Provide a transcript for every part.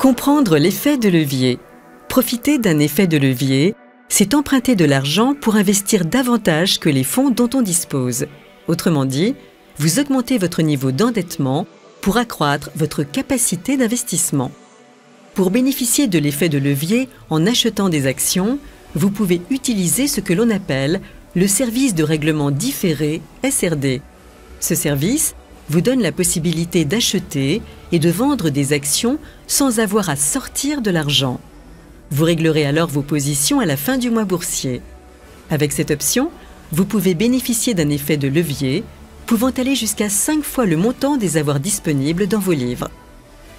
Comprendre l'effet de levier. Profiter d'un effet de levier, c'est emprunter de l'argent pour investir davantage que les fonds dont on dispose. Autrement dit, vous augmentez votre niveau d'endettement pour accroître votre capacité d'investissement. Pour bénéficier de l'effet de levier en achetant des actions, vous pouvez utiliser ce que l'on appelle le service de règlement différé SRD. Ce service vous donne la possibilité d'acheter et de vendre des actions sans avoir à sortir de l'argent. Vous réglerez alors vos positions à la fin du mois boursier. Avec cette option, vous pouvez bénéficier d'un effet de levier pouvant aller jusqu'à 5 fois le montant des avoirs disponibles dans vos livres.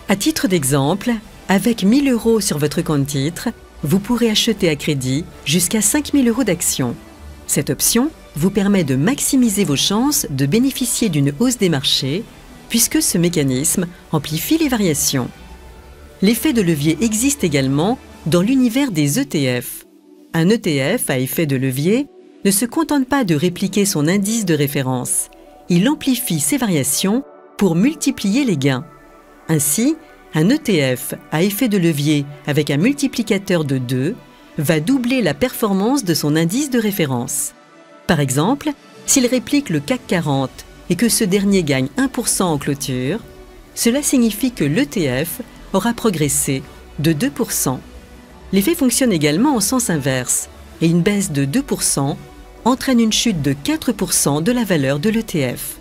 À titre d'exemple, avec 1 000 € sur votre compte titre, vous pourrez acheter à crédit jusqu'à 5 000 € d'actions. Cette option vous permet de maximiser vos chances de bénéficier d'une hausse des marchés, puisque ce mécanisme amplifie les variations. L'effet de levier existe également dans l'univers des ETF. Un ETF à effet de levier ne se contente pas de répliquer son indice de référence. Il amplifie ses variations pour multiplier les gains. Ainsi, un ETF à effet de levier avec un multiplicateur de 2 va doubler la performance de son indice de référence. Par exemple, s'il réplique le CAC 40 et que ce dernier gagne 1% en clôture, cela signifie que l'ETF aura progressé de 2%. L'effet fonctionne également en sens inverse, et une baisse de 2% entraîne une chute de 4% de la valeur de l'ETF.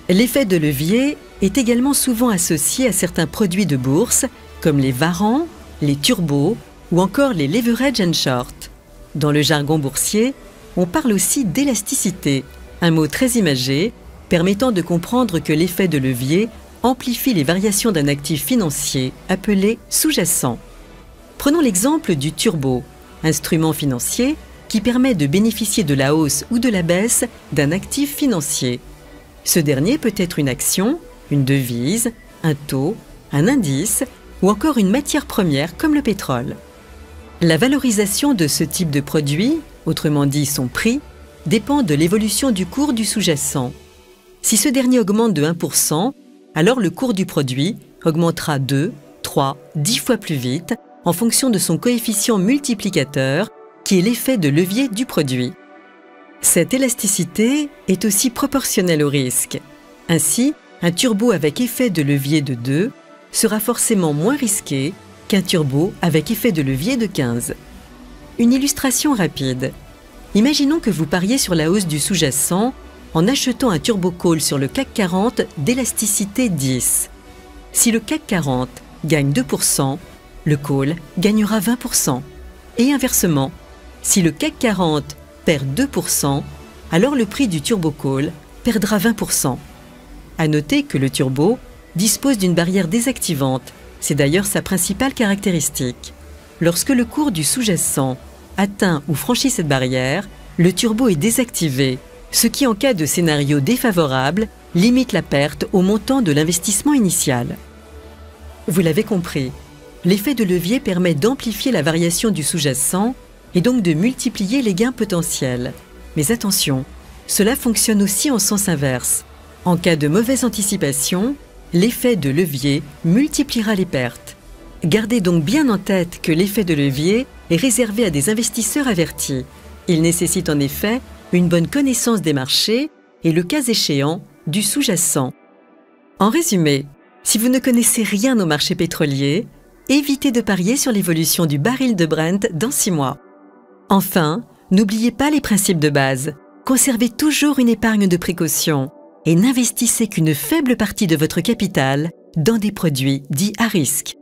L'effet de levier est également souvent associé à certains produits de bourse, comme les varants, les turbos ou encore les leverage and short. Dans le jargon boursier, on parle aussi d'élasticité, un mot très imagé permettant de comprendre que l'effet de levier amplifie les variations d'un actif financier appelé sous-jacent. Prenons l'exemple du turbo, instrument financier qui permet de bénéficier de la hausse ou de la baisse d'un actif financier. Ce dernier peut être une action, une devise, un taux, un indice ou encore une matière première comme le pétrole. La valorisation de ce type de produit, autrement dit son prix, dépend de l'évolution du cours du sous-jacent. Si ce dernier augmente de 1%, alors le cours du produit augmentera 2, 3, 10 fois plus vite en fonction de son coefficient multiplicateur qui est l'effet de levier du produit. Cette élasticité est aussi proportionnelle au risque. Ainsi, un turbo avec effet de levier de 2 sera forcément moins risqué qu'un turbo avec effet de levier de 15. Une illustration rapide. Imaginons que vous pariez sur la hausse du sous-jacent en achetant un turbo call sur le CAC 40 d'élasticité 10. Si le CAC 40 gagne 2%, le call gagnera 20%. Et inversement, si le CAC 40 perd 2%, alors le prix du turbo call perdra 20%. À noter que le turbo dispose d'une barrière désactivante. C'est d'ailleurs sa principale caractéristique. Lorsque le cours du sous-jacent atteint ou franchit cette barrière, le turbo est désactivé, ce qui en cas de scénario défavorable limite la perte au montant de l'investissement initial. Vous l'avez compris, l'effet de levier permet d'amplifier la variation du sous-jacent et donc de multiplier les gains potentiels. Mais attention, cela fonctionne aussi en sens inverse. En cas de mauvaise anticipation, l'effet de levier multipliera les pertes. Gardez donc bien en tête que l'effet de levier est réservé à des investisseurs avertis. Il nécessite en effet une bonne connaissance des marchés et, le cas échéant, du sous-jacent. En résumé, si vous ne connaissez rien au marché pétrolier, évitez de parier sur l'évolution du baril de Brent dans 6 mois. Enfin, n'oubliez pas les principes de base. Conservez toujours une épargne de précaution et n'investissez qu'une faible partie de votre capital dans des produits dits à risque.